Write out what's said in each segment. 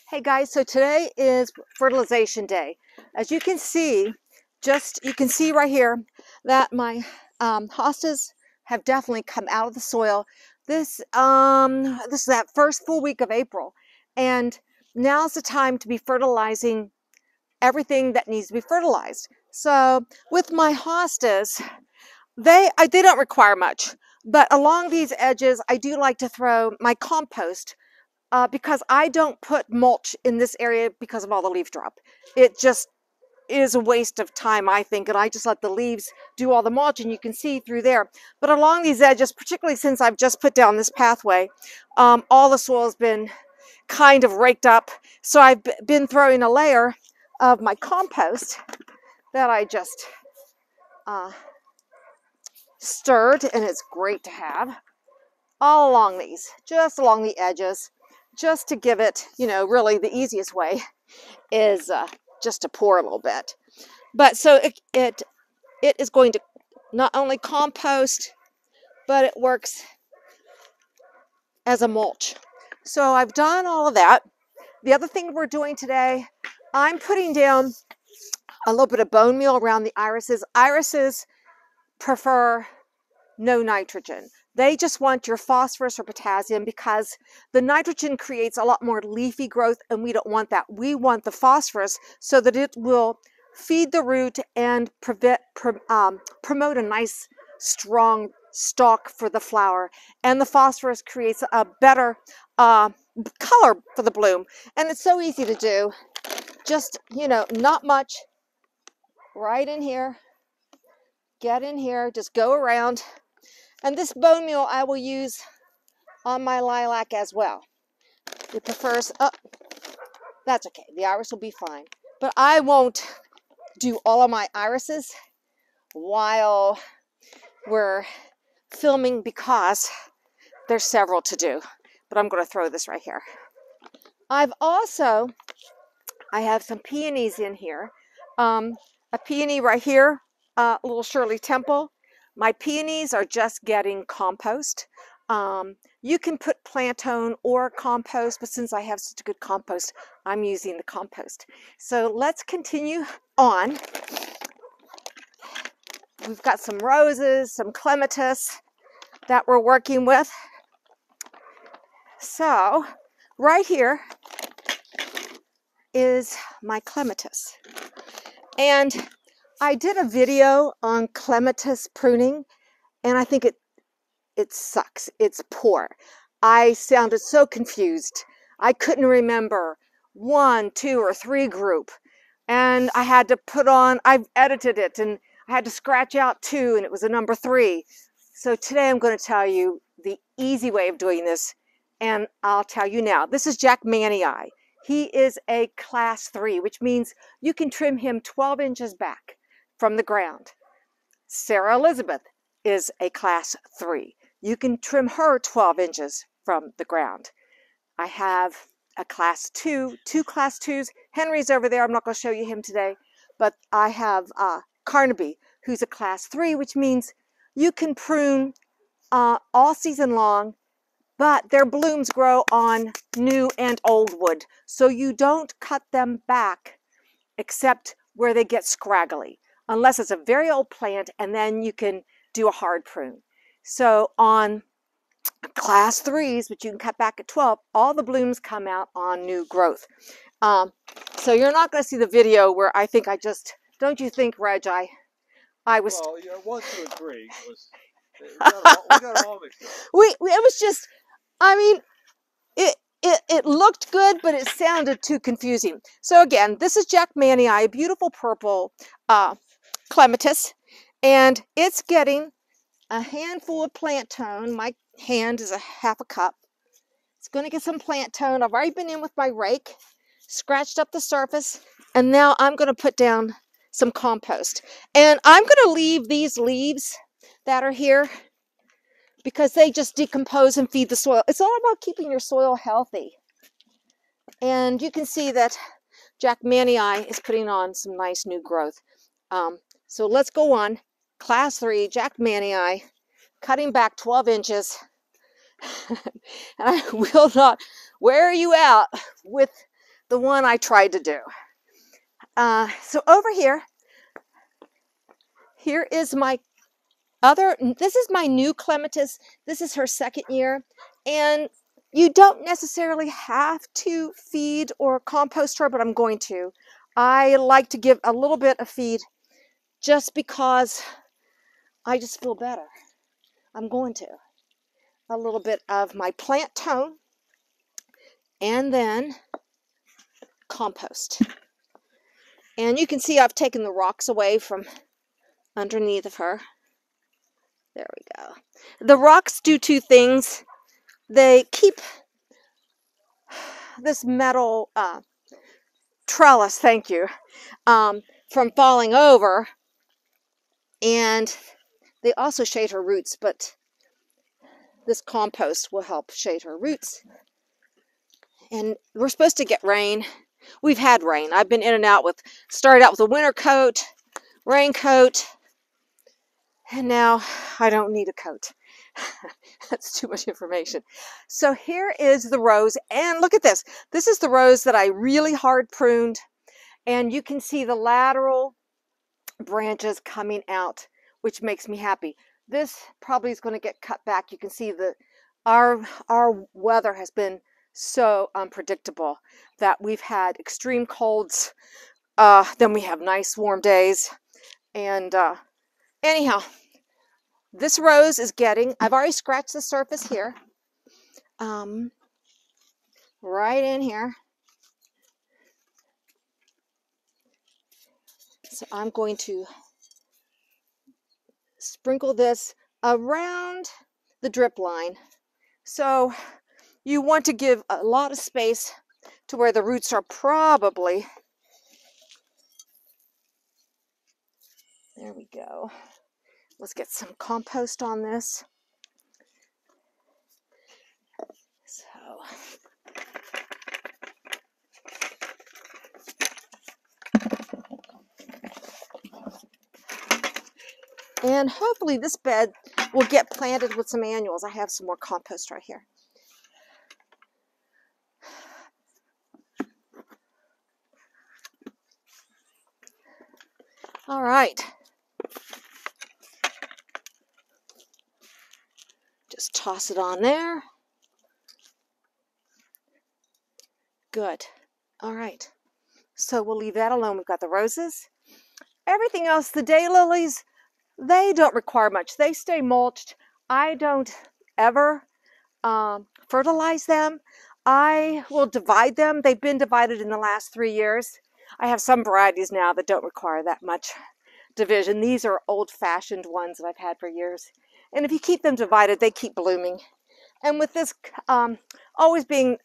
Hey guys, so today is fertilization day. As you can see, you can see right here that my hostas have definitely come out of the soil. This is that first full week of April, and now's the time to be fertilizing everything that needs to be fertilized. So with my hostas, they don't require much, but along these edges, I do like to throw my compost. Because I don't put mulch in this area because of all the leaf drop. It just is a waste of time, I think, and I just let the leaves do all the mulch, and you can see through there. But along these edges, particularly since I've just put down this pathway, all the soil has been kind of raked up. So I've been throwing a layer of my compost that I just stirred, and it's great to have all along these, just along the edges. Just to give it, really the easiest way is just to pour a little bit. But so it is going to not only compost, but it works as a mulch. So I've done all of that. The other thing we're doing today, I'm putting down a little bit of bone meal around the irises. Irises prefer no nitrogen. They just want your phosphorus or potassium because the nitrogen creates a lot more leafy growth, and we don't want that. We want the phosphorus so that it will feed the root and promote a nice strong stalk for the flower. And the phosphorus creates a better color for the bloom. And it's so easy to do. Just, not much. Right in here. Get in here. Just go around. And this bone meal I will use on my lilac as well. It prefers, that's okay, the iris will be fine. But I won't do all of my irises while we're filming because there's several to do. But I'm going to throw this right here. I have some peonies in here. A peony right here, little Shirley Temple. My peonies are just getting compost. You can put plantain or compost, but since I have such a good compost, I'm using the compost. So let's continue on. We've got some roses, some clematis that we're working with. So right here is my clematis. And I did a video on clematis pruning, and I think it sucks. It's poor. I sounded so confused. I couldn't remember 1, 2, or 3 group. And I had to I've edited it, and I had to scratch out 2, and it was a number 3. So today I'm going to tell you the easy way of doing this, and I'll tell you now. This is Jack Manii. He is a class 3, which means you can trim him 12 inches back from the ground. Sarah Elizabeth is a class 3. You can trim her 12 inches from the ground. I have a class 2, 2 class 2s. Henry's over there. I'm not going to show you him today. But I have Carnaby, who's a class 3, which means you can prune all season long, but their blooms grow on new and old wood. So you don't cut them back except where they get scraggly, unless it's a very old plant, and then you can do a hard prune. So on class 3s, which you can cut back at 12, all the blooms come out on new growth. So you're not going to see the video where I think don't you think, Reg, I was... Well, yeah, 1, 2, and 3 was... we got it all mixed up. It was just, I mean, it looked good, but it sounded too confusing. So again, this is Jack Manii, a beautiful purple clematis, and it's getting a handful of plantain. My hand is a half a cup. It's going to get some plantain. I've already been in with my rake, scratched up the surface, and now I'm going to put down some compost. And I'm going to leave these leaves that are here because they just decompose and feed the soil. It's all about keeping your soil healthy. And you can see that Jack Manii is putting on some nice new growth. So let's go on. Class 3, Jack Manii, cutting back 12 inches. And I will not wear you out with the one I tried to do. So over here is my this is my new clematis. This is her second year, and you don't necessarily have to feed or compost her, but I'm going to. I like to give a little bit of feed just because I just feel better. I'm going to. A little bit of my plant tone, and then compost. And you can see I've taken the rocks away from underneath of her. There we go. The rocks do two things. They keep this metal trellis, thank you, from falling over, and they also shade her roots, but this compost will help shade her roots. And we're supposed to get rain. We've had rain. I've been in and out with, started out with a winter coat, raincoat, and now I don't need a coat. That's too much information. So here is the rose, and look at this. This is the rose that I really hard pruned, and you can see the lateral branches coming out, which makes me happy. This probably is going to get cut back. You can see that our weather has been so unpredictable that we've had extreme colds, then we have nice warm days, and anyhow, this rose is getting, I've already scratched the surface here, right in here. So I'm going to sprinkle this around the drip line. So you want to give a lot of space to where the roots are probably, there we go. Let's get some compost on this. So, and hopefully this bed will get planted with some annuals. I have some more compost right here. All right. Just toss it on there. Good. All right. So we'll leave that alone. We've got the roses. Everything else, the daylilies, they don't require much. They stay mulched. I don't ever fertilize them. I will divide them. They've been divided in the last 3 years. I have some varieties now that don't require that much division. These are old-fashioned ones that I've had for years. And if you keep them divided, they keep blooming. And with this always being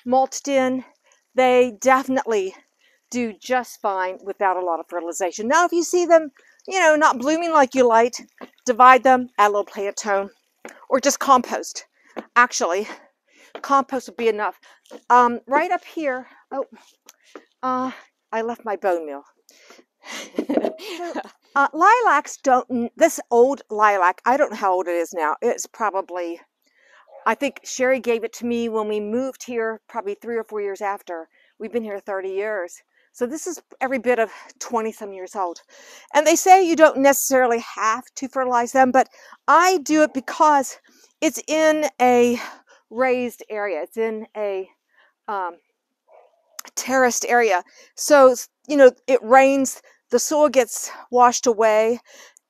mulched in, they definitely do just fine without a lot of fertilization. Now, if you see them, you know, not blooming like you like, divide them, add a little plant tone, or just compost. Actually, compost would be enough. Right up here, I left my bone meal. Lilacs don't, this old lilac, I don't know how old it is now. It's probably, I think Sherry gave it to me when we moved here, probably 3 or 4 years after. We've been here 30 years. So this is every bit of 20-some years old. And they say you don't necessarily have to fertilize them, but I do it because it's in a raised area. It's in a terraced area. So, you know, it rains, the soil gets washed away,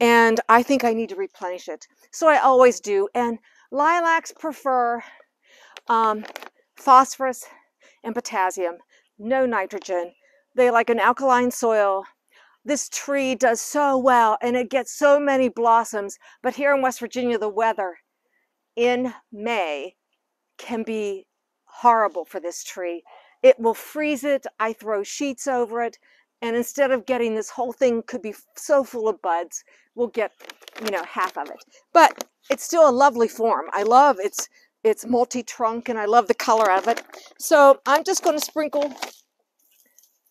and I think I need to replenish it. So I always do. And lilacs prefer phosphorus and potassium, no nitrogen. They like an alkaline soil. This tree does so well, and it gets so many blossoms. But here in West Virginia, the weather in May can be horrible for this tree. It will freeze it. I throw sheets over it. And instead of getting this whole thing could be so full of buds, we'll get, you know, half of it. But it's still a lovely form. I love it's multi-trunk, and I love the color of it. So I'm just going to sprinkle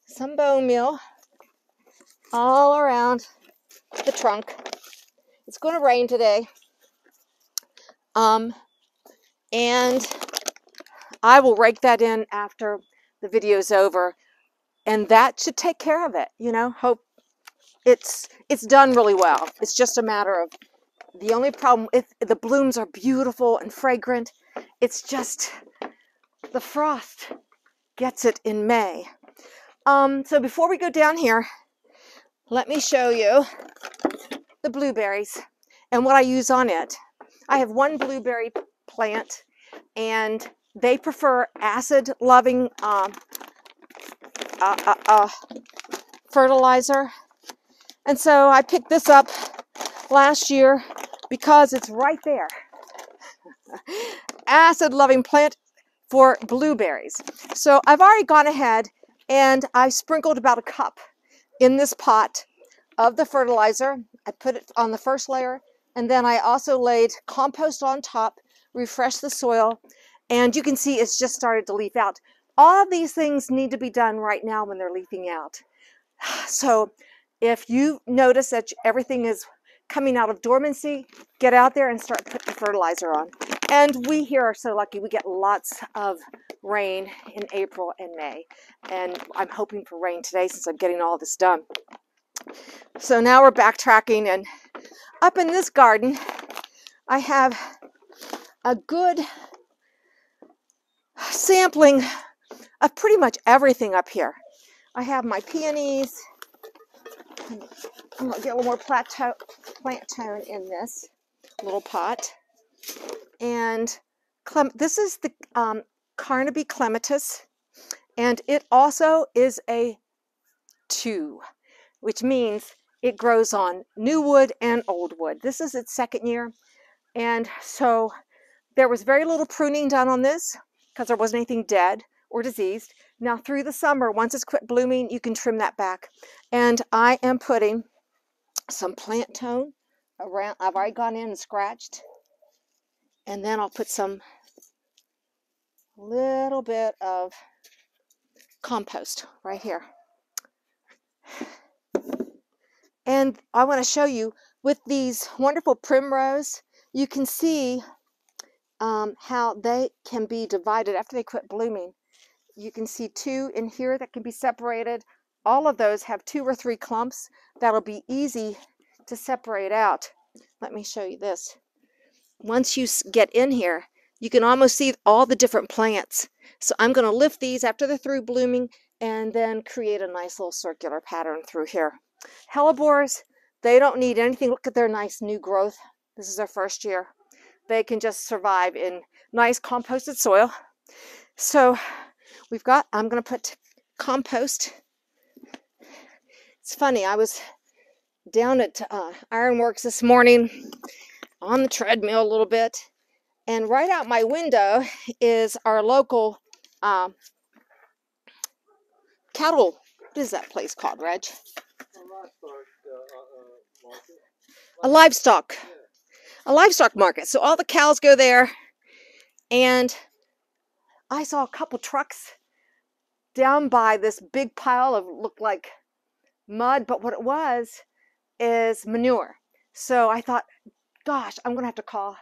some bone meal all around the trunk. It's going to rain today. And I will rake that in after the video's over. And that should take care of it, you know. Hope it's done really well. It's just a matter of, the only problem, if the blooms are beautiful and fragrant, it's just the frost gets it in May. So before we go down here, let me show you the blueberries and what I use on it. I have one blueberry plant, and they prefer acid-loving fertilizer. And so I picked this up last year because it's right there. Acid-loving plant for blueberries. So I've already gone ahead and I sprinkled about a cup in this pot of the fertilizer. I put it on the first layer, and then I also laid compost on top, refreshed the soil, and you can see it's just started to leaf out. All of these things need to be done right now when they're leafing out. So if you notice that everything is coming out of dormancy, get out there and start putting fertilizer on. And we here are so lucky. We get lots of rain in April and May. And I'm hoping for rain today since I'm getting all this done. So now we're backtracking, and up in this garden, I have a good sampling of pretty much everything up here. I have my peonies. I'm going to get a little more plant tone in this little pot. And this is the Carnaby Clematis, and it also is a 2, which means it grows on new wood and old wood. This is its second year, and so there was very little pruning done on this because there wasn't anything dead or diseased. Now through the summer, once it's quit blooming, you can trim that back. And I am putting some plant tone around. I've already gone in and scratched, and then I'll put some little bit of compost right here. And I want to show you with these wonderful primrose, you can see how they can be divided after they quit blooming. You can see 2 in here that can be separated. All of those have 2 or 3 clumps. That'll be easy to separate out. Let me show you this. Once you get in here, you can almost see all the different plants. So I'm going to lift these after they're through blooming and then create a nice little circular pattern through here. Hellebores, they don't need anything. Look at their nice new growth. This is their first year. They can just survive in nice composted soil. So I'm going to put compost. It's funny, I was down at Ironworks this morning on the treadmill a little bit, and right out my window is our local cattle. What is that place called, Reg? A livestock market. So all the cows go there, and I saw a couple trucks down by this big pile of looked like mud, but what it was is manure. So I thought, gosh, I'm gonna have to call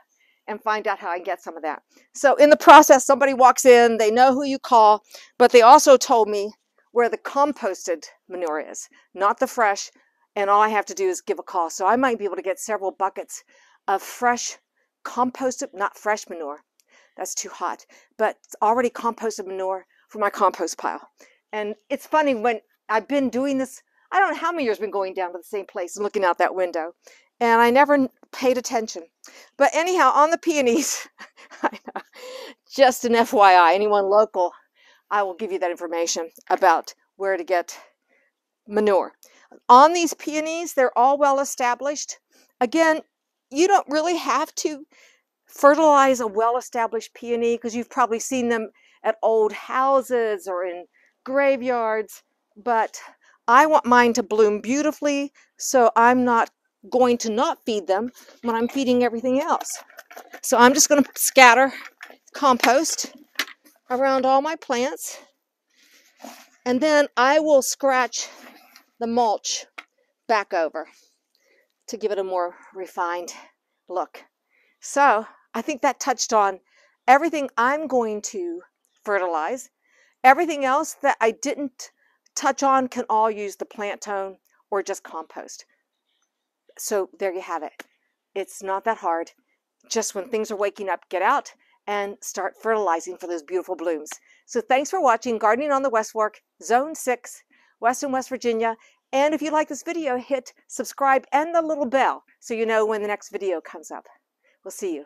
and find out how I can get some of that. So in the process, somebody walks in, they know who you call, but they also told me where the composted manure is, not the fresh, and all I have to do is give a call. So I might be able to get several buckets of fresh composted, not fresh manure, that's too hot, but already composted manure for my compost pile. And it's funny, when I've been doing this, I don't know how many years I've been going down to the same place and looking out that window, and I never paid attention. But anyhow, on the peonies, I know, just an FYI, anyone local, I will give you that information about where to get manure. On these peonies, they're all well established. Again, you don't really have to fertilize a well-established peony because you've probably seen them at old houses or in graveyards, but I want mine to bloom beautifully, so I'm not going to not feed them when I'm feeding everything else. So I'm just going to scatter compost around all my plants, and then I will scratch the mulch back over to give it a more refined look. So I think that touched on everything I'm going to fertilize. Everything else that I didn't touch on can all use the plant tone or just compost. So there you have it. It's not that hard. Just when things are waking up, get out and start fertilizing for those beautiful blooms. So thanks for watching Gardening on the West Fork, Zone 6, Western West Virginia. And if you like this video, hit subscribe and the little bell so you know when the next video comes up. We'll see you.